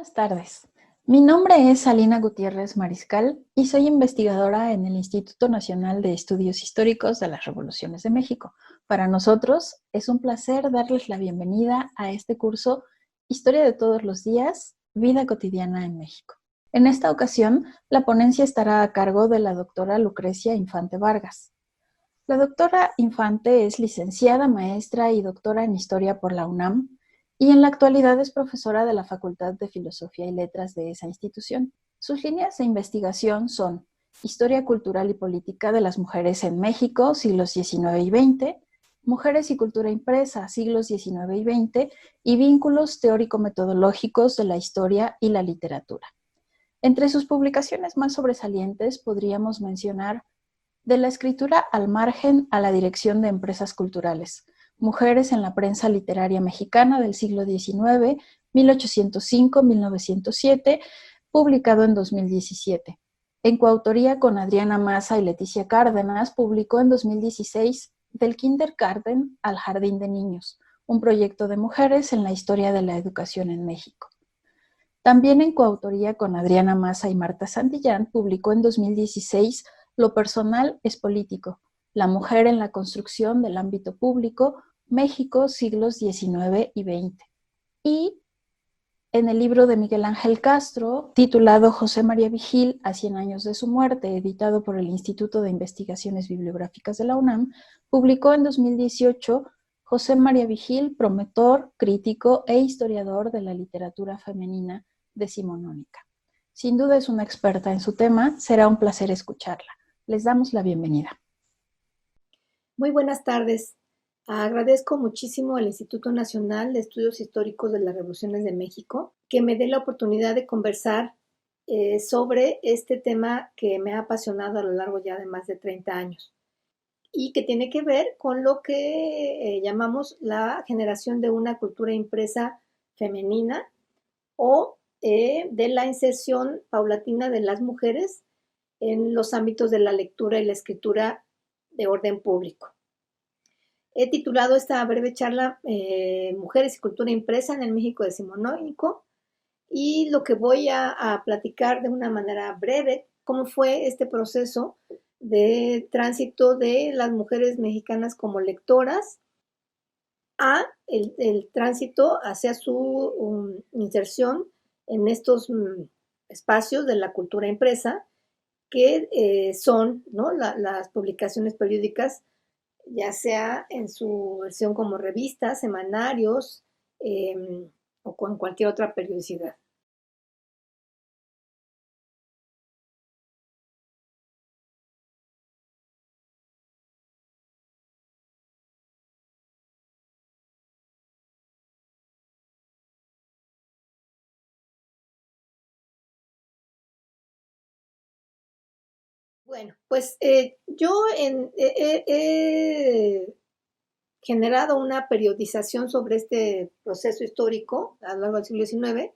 Buenas tardes. Mi nombre es Alina Gutiérrez Mariscal y soy investigadora en el Instituto Nacional de Estudios Históricos de las Revoluciones de México. Para nosotros es un placer darles la bienvenida a este curso Historia de todos los días, Vida cotidiana en México. En esta ocasión, la ponencia estará a cargo de la doctora Lucrecia Infante Vargas. La doctora Infante es licenciada, maestra y doctora en Historia por la UNAM, y en la actualidad es profesora de la Facultad de Filosofía y Letras de esa institución. Sus líneas de investigación son Historia cultural y política de las mujeres en México, siglos XIX y XX, Mujeres y cultura impresa, siglos XIX y XX, y vínculos teórico-metodológicos de la historia y la literatura. Entre sus publicaciones más sobresalientes podríamos mencionar De la escritura al margen a la dirección de empresas culturales, Mujeres en la prensa literaria mexicana del siglo XIX, 1805-1907, publicado en 2017. En coautoría con Adriana Maza y Leticia Cárdenas, publicó en 2016 Del Kindergarten al Jardín de Niños, un proyecto de mujeres en la historia de la educación en México. También en coautoría con Adriana Maza y Marta Santillán, publicó en 2016 Lo personal es político, la mujer en la construcción del ámbito público, México, siglos XIX y XX. Y en el libro de Miguel Ángel Castro, titulado José María Vigil, a 100 años de su muerte, editado por el Instituto de Investigaciones Bibliográficas de la UNAM, publicó en 2018 José María Vigil, promotor, crítico e historiador de la literatura femenina decimonónica. Sin duda es una experta en su tema, será un placer escucharla. Les damos la bienvenida. Muy buenas tardes. Agradezco muchísimo al Instituto Nacional de Estudios Históricos de las Revoluciones de México que me dé la oportunidad de conversar sobre este tema que me ha apasionado a lo largo ya de más de 30 años y que tiene que ver con lo que llamamos la generación de una cultura impresa femenina o de la inserción paulatina de las mujeres en los ámbitos de la lectura y la escritura de orden público. He titulado esta breve charla Mujeres y cultura impresa en el México decimonónico, y lo que voy a platicar de una manera breve, cómo fue este proceso de tránsito de las mujeres mexicanas como lectoras a el tránsito hacia su inserción en estos espacios de la cultura impresa, que son, ¿no?, las publicaciones periódicas, ya sea en su versión como revistas, semanarios o con cualquier otra periodicidad. Bueno, pues yo he generado una periodización sobre este proceso histórico a lo largo del siglo XIX,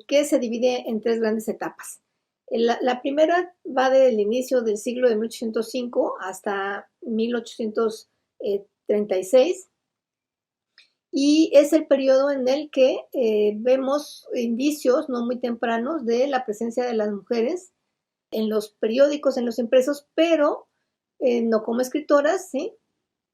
que se divide en tres grandes etapas. La primera va del inicio del siglo de 1805 hasta 1836, y es el periodo en el que vemos indicios no muy tempranos de la presencia de las mujeres en los periódicos, en los impresos, pero no como escritoras, ¿sí?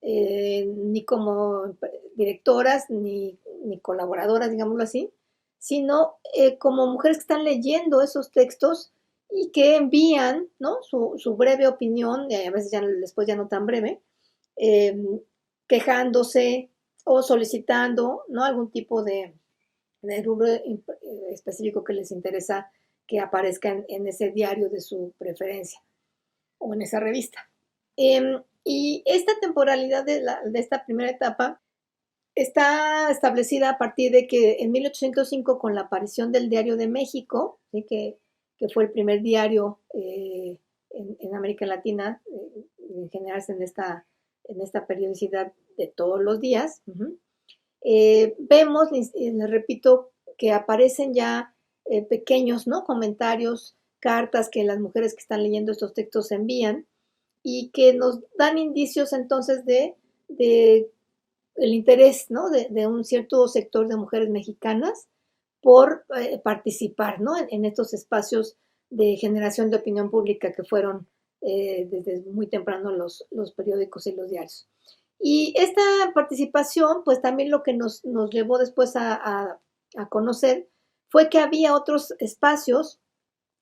Ni como directoras, ni colaboradoras, digámoslo así, sino como mujeres que están leyendo esos textos y que envían, ¿no?, su breve opinión, y a veces ya después ya no tan breve, quejándose o solicitando, ¿no?, algún tipo de rubro específico que les interesa que aparezca en ese diario de su preferencia o en esa revista. Y esta temporalidad de esta primera etapa está establecida a partir de que en 1805, con la aparición del Diario de México, ¿sí?, que fue el primer diario en América Latina en generarse en esta periodicidad de todos los días, vemos, les repito, que aparecen ya pequeños, ¿no?, comentarios, cartas que las mujeres que están leyendo estos textos envían, y que nos dan indicios entonces de el interés, ¿no?, de un cierto sector de mujeres mexicanas por participar, ¿no? en estos espacios de generación de opinión pública que fueron desde muy temprano los periódicos y los diarios. Y esta participación, pues también lo que nos llevó después a conocer fue que había otros espacios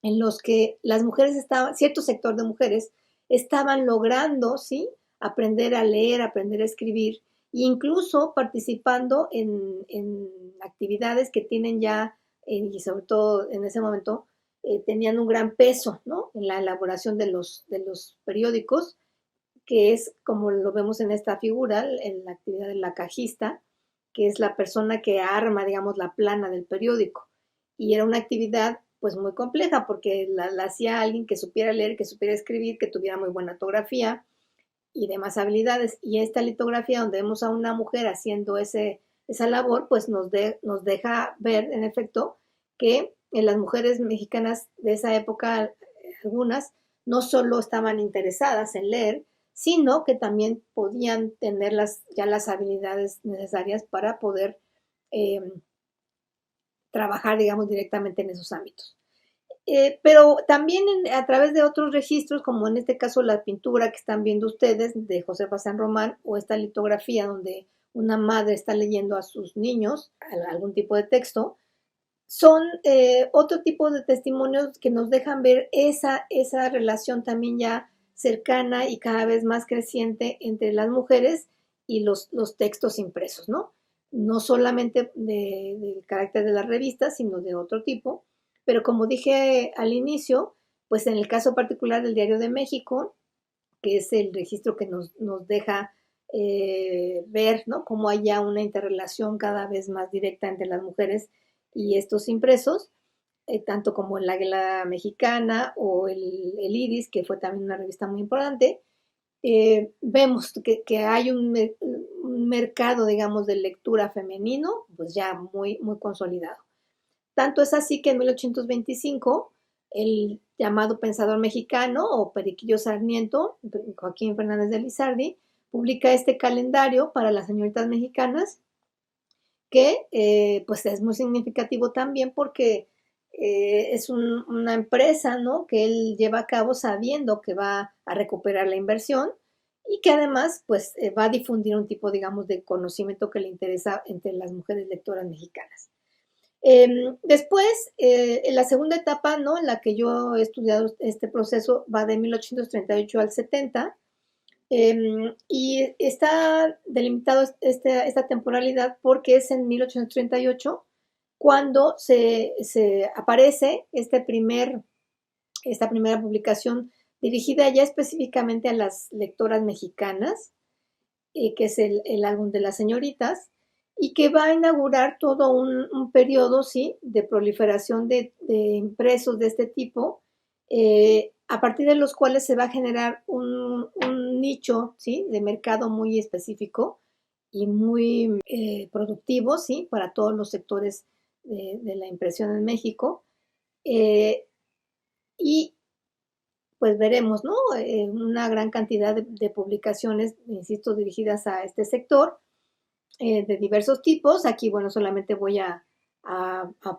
en los que las mujeres estaban, cierto sector de mujeres, estaban logrando, ¿sí? Aprender a leer, aprender a escribir, e incluso participando en actividades que tienen ya, y sobre todo en ese momento, tenían un gran peso, ¿no? En la elaboración de los periódicos, que es como lo vemos en esta figura, en la actividad de la cajista, que es la persona que arma, digamos, la plana del periódico. Y era una actividad pues muy compleja porque la hacía alguien que supiera leer, que supiera escribir, que tuviera muy buena ortografía y demás habilidades. Y esta litografía donde vemos a una mujer haciendo esa labor, pues nos deja ver en efecto que en las mujeres mexicanas de esa época, algunas no solo estaban interesadas en leer, sino que también podían tener ya las habilidades necesarias para poder eh, trabajar, digamos, directamente en esos ámbitos. Pero también a través de otros registros, como en este caso la pintura que están viendo ustedes de Josefa San Román, o esta litografía donde una madre está leyendo a sus niños algún tipo de texto, son otro tipo de testimonios que nos dejan ver esa relación también ya cercana y cada vez más creciente entre las mujeres y los textos impresos, ¿no? No solamente del carácter de las revistas, sino de otro tipo. Pero como dije al inicio, pues en el caso particular del Diario de México, que es el registro que nos deja ver, ¿no? Cómo hay ya una interrelación cada vez más directa entre las mujeres y estos impresos, tanto como el Águila Mexicana o el Iris, que fue también una revista muy importante. Vemos que hay un mercado, digamos, de lectura femenino, pues ya muy, muy consolidado. Tanto es así que en 1825 el llamado pensador mexicano o Periquillo Sarmiento, Joaquín Fernández de Lizardi, publica este calendario para las señoritas mexicanas que pues es muy significativo también porque es una empresa, ¿no? Que él lleva a cabo sabiendo que va a recuperar la inversión y que además pues va a difundir un tipo, digamos, de conocimiento que le interesa entre las mujeres lectoras mexicanas. Después, en la segunda etapa, ¿no? En la que yo he estudiado este proceso, va de 1838 al 70, y está delimitado esta temporalidad porque es en 1838 cuando se aparece esta primera publicación dirigida ya específicamente a las lectoras mexicanas, que es el álbum de las señoritas, y que va a inaugurar todo un periodo, ¿sí? De proliferación de impresos de este tipo, a partir de los cuales se va a generar un nicho, ¿sí? De mercado muy específico y muy productivo, ¿sí? Para todos los sectores de la impresión en México. Y pues veremos, ¿no? Una gran cantidad de publicaciones, insisto, dirigidas a este sector, de diversos tipos. Aquí, bueno, solamente voy a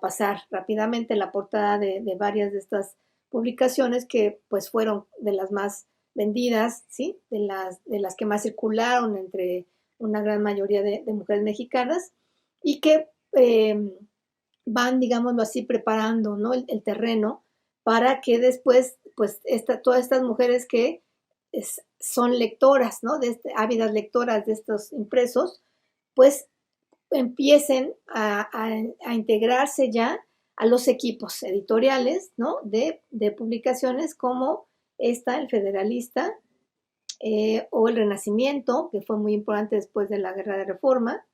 pasar rápidamente la portada de varias de estas publicaciones que pues fueron de las más vendidas, ¿sí? De las que más circularon entre una gran mayoría de mujeres mexicanas y que van, digámoslo así, preparando, ¿no? el terreno para que después, pues, todas estas mujeres que son lectoras, ¿no? Ávidas lectoras de estos impresos, pues empiecen a integrarse ya a los equipos editoriales, ¿no? De publicaciones como esta, el Federalista, o el Renacimiento, que fue muy importante después de la Guerra de Reforma,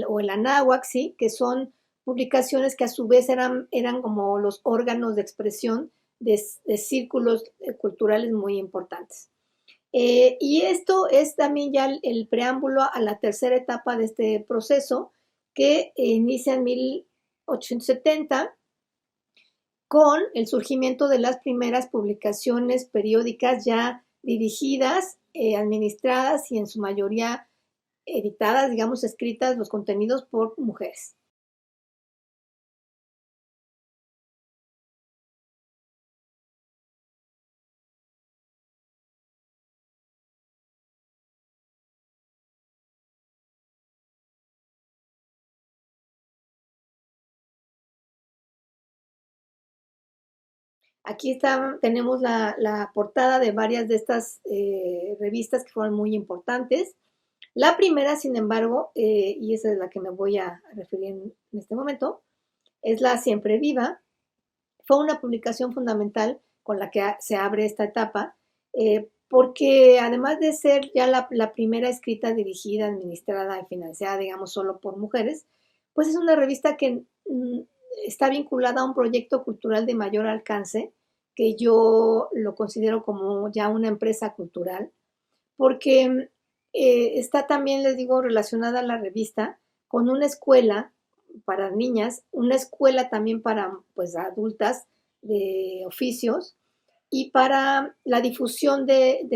o el Anáhuac, ¿sí? Que son publicaciones que a su vez eran como los órganos de expresión de círculos culturales muy importantes. Y esto es también ya el preámbulo a la tercera etapa de este proceso que inicia en 1870 con el surgimiento de las primeras publicaciones periódicas ya dirigidas, administradas y en su mayoría editadas, digamos, escritas los contenidos por mujeres. Aquí tenemos la portada de varias de estas revistas que fueron muy importantes. La primera, sin embargo, y esa es la que me voy a referir en este momento, es la Siempre Viva. Fue una publicación fundamental con la que se abre esta etapa, porque además de ser ya la primera escrita dirigida, administrada y financiada, digamos, solo por mujeres, pues es una revista que está vinculada a un proyecto cultural de mayor alcance, que yo lo considero como ya una empresa cultural, porque está también, les digo, relacionada la revista con una escuela para niñas, una escuela también para pues adultas de oficios y para la difusión de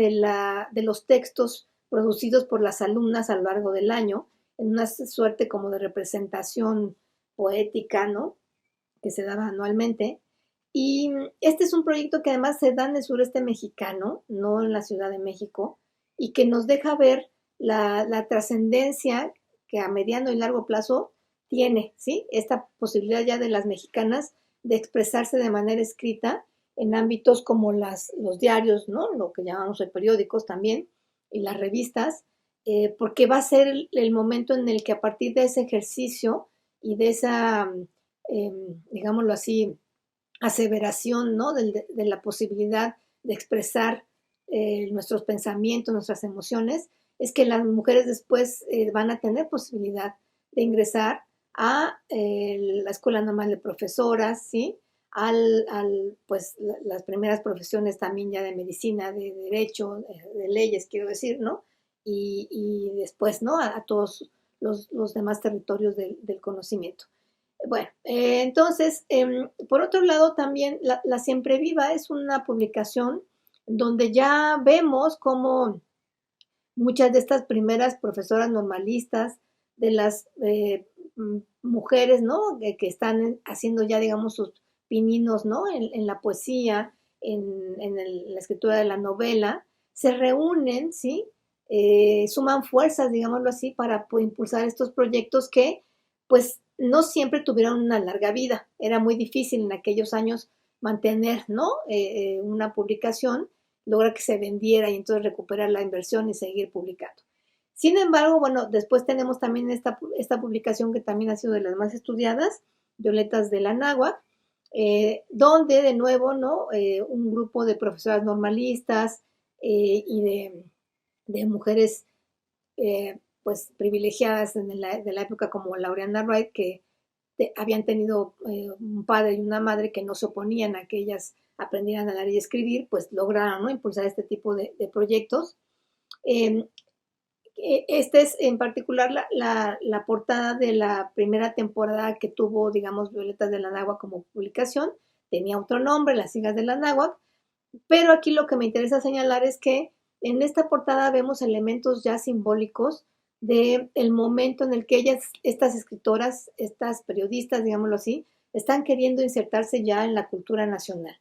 los textos producidos por las alumnas a lo largo del año, en una suerte como de representación poética, ¿no? Que se daba anualmente. Y este es un proyecto que además se da en el sureste mexicano, no en la Ciudad de México, y que nos deja ver la trascendencia que a mediano y largo plazo tiene, ¿sí? Esta posibilidad ya de las mexicanas de expresarse de manera escrita en ámbitos como los diarios, ¿no? Lo que llamamos hoy periódicos también, y las revistas, porque va a ser el momento en el que a partir de ese ejercicio y de esa, digámoslo así, aseveración, ¿no? De la posibilidad de expresar nuestros pensamientos, nuestras emociones, es que las mujeres después van a tener posibilidad de ingresar a la Escuela Normal de Profesoras, ¿sí? Pues las primeras profesiones también ya de medicina, de derecho, de leyes, quiero decir, ¿no? Y después, ¿no? A todos los demás territorios del conocimiento. Bueno, entonces, por otro lado, también la Siempre Viva es una publicación donde ya vemos cómo muchas de estas primeras profesoras normalistas, de las mujeres, ¿no? Que están haciendo ya, digamos, sus pininos, ¿no? En la poesía, la escritura de la novela, se reúnen, ¿sí? Suman fuerzas, digámoslo así, para impulsar estos proyectos que, pues, no siempre tuvieron una larga vida. Era muy difícil en aquellos años mantener, ¿no? Una publicación, lograr que se vendiera y entonces recuperar la inversión y seguir publicando. Sin embargo, bueno, después tenemos también esta publicación que también ha sido de las más estudiadas, Violetas de la Náhuac, donde de nuevo, ¿no? Un grupo de profesoras normalistas y de mujeres pues privilegiadas de la época como Laureana Wright, que habían tenido un padre y una madre que no se oponían a que ellas aprendieran a leer y escribir, pues lograron, ¿no? Impulsar este tipo de proyectos. Eh, este es en particular la portada de la primera temporada que tuvo, digamos, Violetas de la Náhuac como publicación. Tenía otro nombre, Las Hijas de la Náhuac, pero aquí lo que me interesa señalar es que en esta portada vemos elementos ya simbólicos del momento en el que estas escritoras, estas periodistas, digámoslo así, están queriendo insertarse ya en la cultura nacional.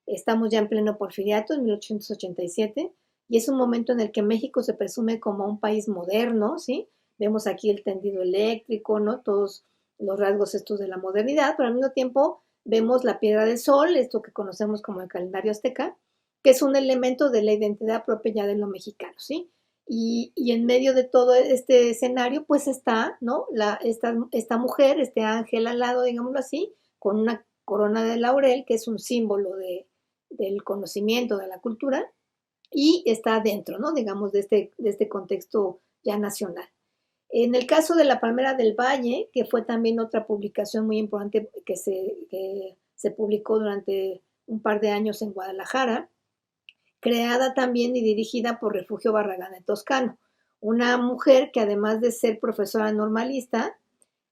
Estamos ya en pleno porfiriato, en 1887, y es un momento en el que México se presume como un país moderno, ¿sí? Vemos aquí el tendido eléctrico, ¿no? Todos los rasgos estos de la modernidad, pero al mismo tiempo vemos la piedra del sol, esto que conocemos como el calendario azteca, que es un elemento de la identidad propia ya de lo mexicano, ¿sí? Y en medio de todo este escenario, pues está, ¿no? Esta mujer, este ángel al lado, digámoslo así, con una corona de laurel, que es un símbolo del conocimiento, de la cultura, y está dentro, ¿no? Digamos, de este contexto ya nacional. En el caso de La Palmera del Valle, que fue también otra publicación muy importante que se publicó durante un par de años en Guadalajara, creada también y dirigida por Refugio Barragán de Toscano, una mujer que además de ser profesora normalista,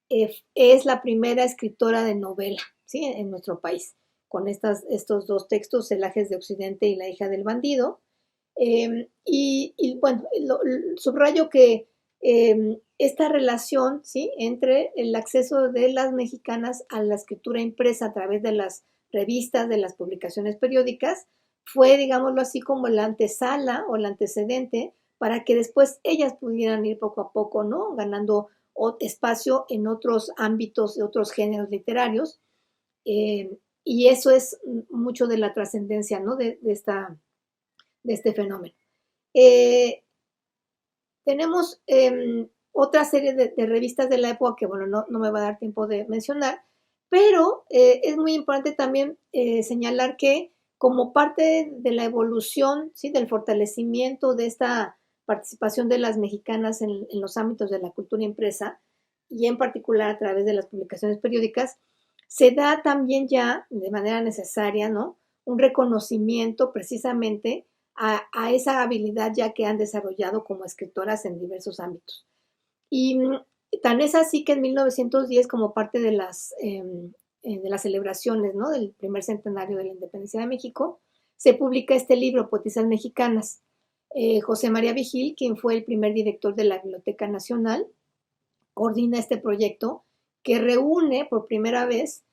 es la primera escritora de novela, ¿sí? En nuestro país, con estos dos textos, Celajes de Occidente y La hija del bandido. Bueno, subrayo que esta relación, ¿sí? Entre el acceso de las mexicanas a la escritura impresa a través de las revistas, de las publicaciones periódicas, fue, digámoslo así, como la antesala o el antecedente para que después ellas pudieran ir poco a poco, ¿no? Ganando espacio en otros ámbitos de otros géneros literarios. y eso es mucho de la trascendencia, ¿no? de este fenómeno. Tenemos otra serie de revistas de la época que, bueno, no me va a dar tiempo de mencionar, pero es muy importante también señalar que como parte de la evolución, ¿sí? Del fortalecimiento de esta participación de las mexicanas en los ámbitos de la cultura impresa, y en particular a través de las publicaciones periódicas, se da también ya de manera necesaria, ¿no? Un reconocimiento precisamente a esa habilidad ya que han desarrollado como escritoras en diversos ámbitos. Y tan es así que en 1910, como parte de las celebraciones, ¿no? Del primer centenario de la independencia de México, se publica este libro, Poetisas Mexicanas. José María Vigil, quien fue el primer director de la Biblioteca Nacional, coordina este proyecto que reúne por primera vez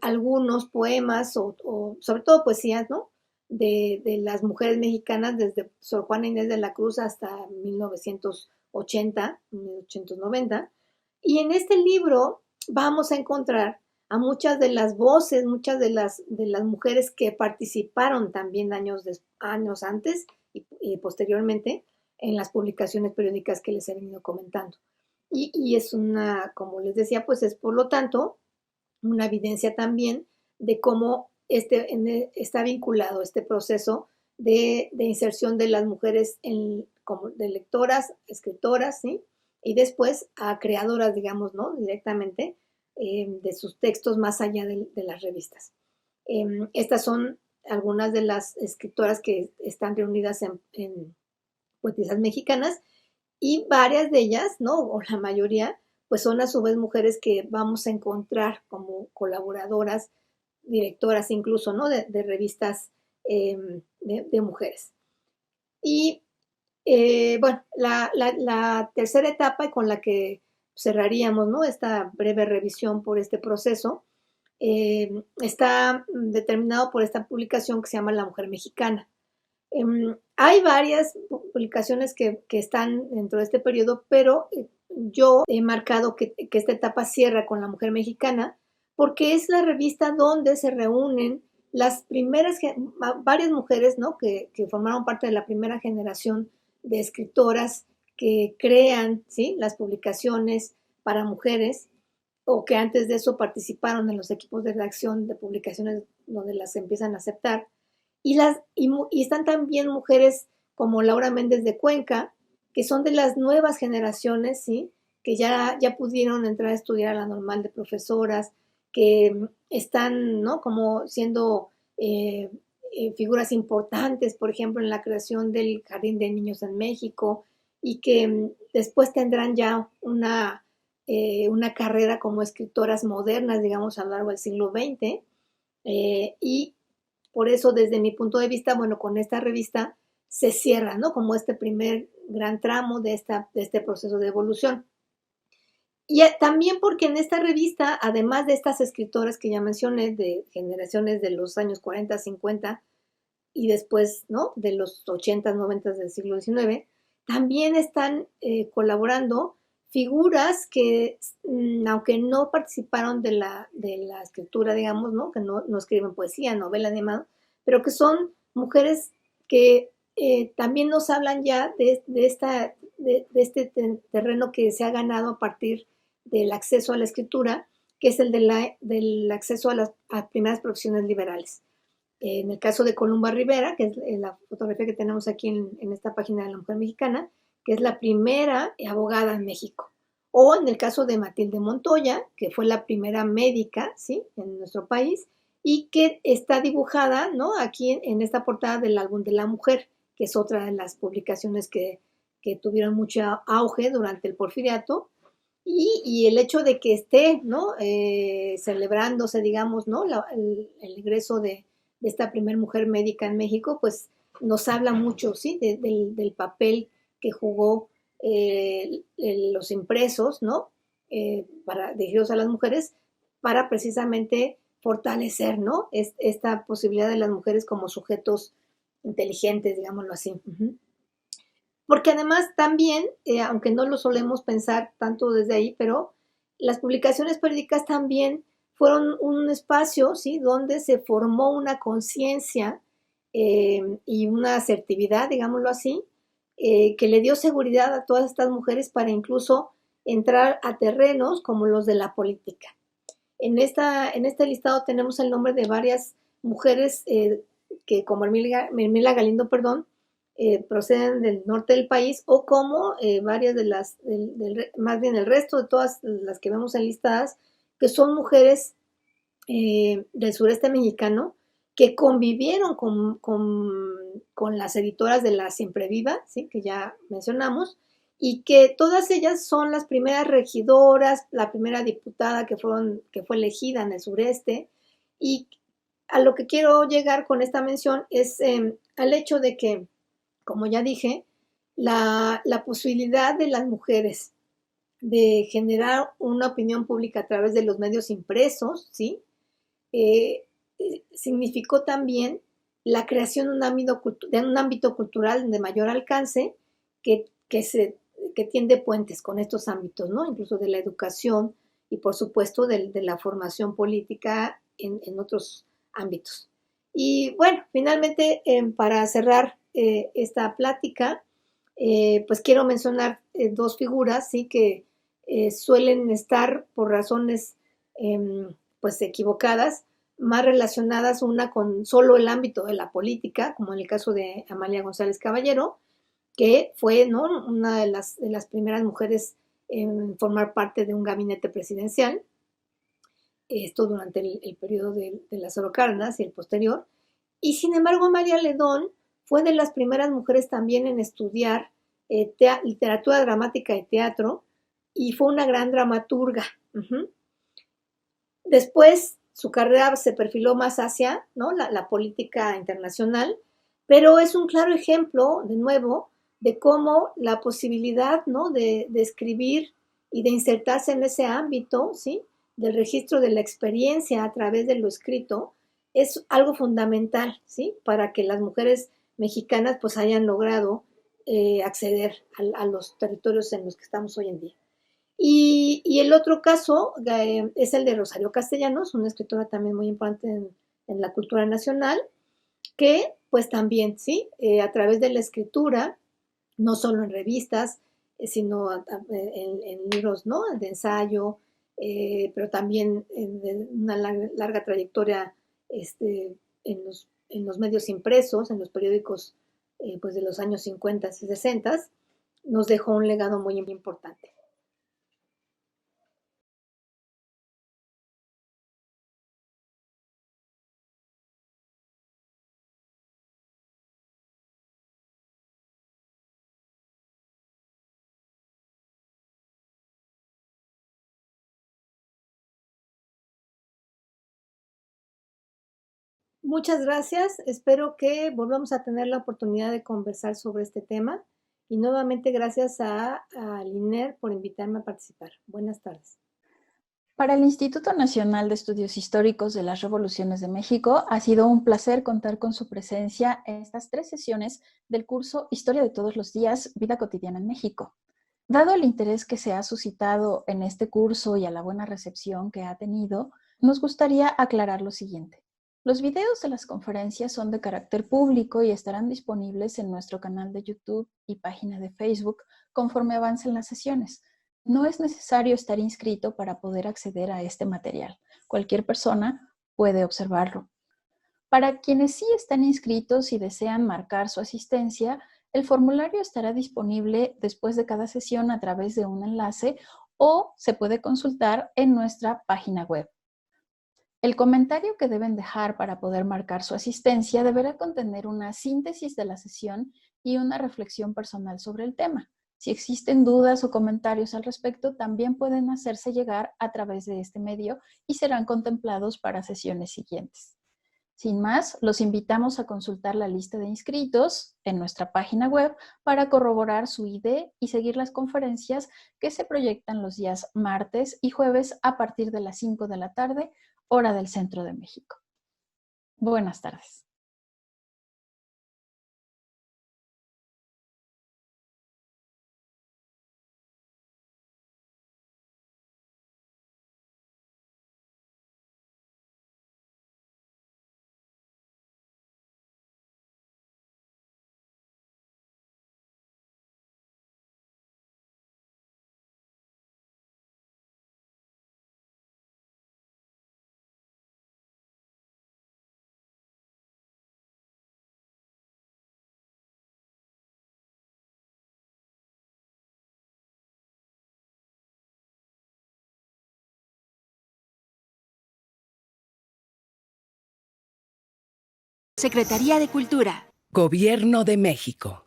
algunos poemas o sobre todo poesías, ¿no? De las mujeres mexicanas desde Sor Juana Inés de la Cruz hasta 1980, 1890. Y en este libro vamos a encontrar a muchas de las voces, muchas de las mujeres que participaron también años antes y posteriormente en las publicaciones periódicas que les he venido comentando. Y es como les decía, pues es por lo tanto una evidencia también de cómo está vinculado este proceso de inserción de las mujeres como de lectoras, escritoras, ¿sí? Y después a creadoras, digamos, ¿no? Directamente de sus textos más allá de las revistas. Estas son algunas de las escritoras que están reunidas en Poetisas Mexicanas, y varias de ellas, ¿no? O la mayoría, pues son a su vez mujeres que vamos a encontrar como colaboradoras, directoras incluso, ¿no? De revistas de mujeres. Y bueno, la tercera etapa y con la que cerraríamos, ¿no? Esta breve revisión por este proceso, está determinado por esta publicación que se llama La Mujer Mexicana. Hay varias publicaciones que están dentro de este periodo, pero yo he marcado que esta etapa cierra con La Mujer Mexicana porque es la revista donde se reúnen las primeras, varias mujeres, ¿no? que formaron parte de la primera generación de escritoras que crean, ¿sí? Las publicaciones para mujeres, o que antes de eso participaron en los equipos de redacción de publicaciones donde las empiezan a aceptar. Y están también mujeres como Laura Méndez de Cuenca, que son de las nuevas generaciones, ¿sí? Que ya pudieron entrar a estudiar a la normal de profesoras, que están, ¿no? Como siendo figuras importantes, por ejemplo, en la creación del Jardín de Niños en México, y que después tendrán ya una carrera como escritoras modernas, digamos, a lo largo del siglo XX. Y por eso, desde mi punto de vista, bueno, con esta revista se cierra, ¿no? Como este primer gran tramo de este proceso de evolución. Y también porque en esta revista, además de estas escritoras que ya mencioné, de generaciones de los años 40, 50 y después, ¿no? De los 80, 90 del siglo XIX, también están colaborando figuras que, aunque no participaron de la escritura, digamos, ¿no? Que no escriben poesía, novela, animado, pero que son mujeres que también nos hablan ya de este terreno que se ha ganado a partir del acceso a la escritura, que es el del acceso a las primeras profesiones liberales. En el caso de Columba Rivera, que es la fotografía que tenemos aquí en esta página de La Mujer Mexicana, que es la primera abogada en México. O en el caso de Matilde Montoya, que fue la primera médica, ¿sí? En nuestro país, y que está dibujada, ¿no? Aquí en esta portada del álbum de la mujer, que es otra de las publicaciones que tuvieron mucho auge durante el Porfiriato. Y el hecho de que esté, ¿no? Celebrándose, digamos, ¿no? El ingreso de esta primer mujer médica en México, pues nos habla mucho, ¿sí? Del papel que jugó los impresos, ¿no? Dirigidos a las mujeres, para precisamente fortalecer, ¿no? Esta posibilidad de las mujeres como sujetos inteligentes, digámoslo así. Uh-huh. Porque además también, aunque no lo solemos pensar tanto desde ahí, pero las publicaciones periódicas también fueron un espacio, ¿sí?, donde se formó una conciencia y una asertividad, digámoslo así, que le dio seguridad a todas estas mujeres para incluso entrar a terrenos como los de la política. En este listado tenemos el nombre de varias mujeres que, como Hermila Galindo, perdón, proceden del norte del país, o como varias de las, más bien el resto de todas las que vemos enlistadas, que son mujeres del sureste mexicano que convivieron con las editoras de La Siempre Viva, ¿sí?, que ya mencionamos, y que todas ellas son las primeras regidoras, la primera diputada que fue elegida en el sureste. Y a lo que quiero llegar con esta mención es al hecho de que, como ya dije, la posibilidad de las mujeres de generar una opinión pública a través de los medios impresos, ¿sí?, significó también la creación de un ámbito cultural de mayor alcance que tiende puentes con estos ámbitos, ¿no?, incluso de la educación y, por supuesto, de la formación política en otros ámbitos. Y bueno, finalmente, para cerrar esta plática, pues quiero mencionar dos figuras, ¿sí?, que suelen estar por razones pues equivocadas, más relacionadas una con solo el ámbito de la política, como en el caso de Amalia González Caballero, que fue, ¿no?, una de las primeras mujeres en formar parte de un gabinete presidencial, esto durante el periodo de Lázaro Cárdenas y el posterior. Y sin embargo, María Ledón fue de las primeras mujeres también en estudiar literatura dramática y teatro, y fue una gran dramaturga. Uh-huh. Después su carrera se perfiló más hacia, ¿no?, la política internacional, pero es un claro ejemplo, de nuevo, de cómo la posibilidad, ¿no?, de escribir y de insertarse en ese ámbito, ¿sí?, del registro de la experiencia a través de lo escrito, es algo fundamental, ¿sí?, para que las mujeres mexicanas pues hayan logrado acceder a los territorios en los que estamos hoy en día. Y el otro caso es el de Rosario Castellanos, una escritora también muy importante en la cultura nacional, que pues también, ¿sí?, a través de la escritura, no solo en revistas, sino en libros, ¿no?, de ensayo, pero también en una larga trayectoria en los medios impresos, en los periódicos pues de los años 50 y 60, nos dejó un legado muy importante. Muchas gracias. Espero que volvamos a tener la oportunidad de conversar sobre este tema. Y nuevamente gracias a Liner por invitarme a participar. Buenas tardes. Para el Instituto Nacional de Estudios Históricos de las Revoluciones de México, ha sido un placer contar con su presencia en estas 3 sesiones del curso Historia de todos los días, Vida cotidiana en México. Dado el interés que se ha suscitado en este curso y a la buena recepción que ha tenido, nos gustaría aclarar lo siguiente. Los videos de las conferencias son de carácter público y estarán disponibles en nuestro canal de YouTube y página de Facebook conforme avancen las sesiones. No es necesario estar inscrito para poder acceder a este material. Cualquier persona puede observarlo. Para quienes sí están inscritos y desean marcar su asistencia, el formulario estará disponible después de cada sesión a través de un enlace o se puede consultar en nuestra página web. El comentario que deben dejar para poder marcar su asistencia deberá contener una síntesis de la sesión y una reflexión personal sobre el tema. Si existen dudas o comentarios al respecto, también pueden hacerse llegar a través de este medio y serán contemplados para sesiones siguientes. Sin más, los invitamos a consultar la lista de inscritos en nuestra página web para corroborar su ID y seguir las conferencias que se proyectan los días martes y jueves a partir de las 5 de la tarde, hora del Centro de México. Buenas tardes. Secretaría de Cultura. Gobierno de México.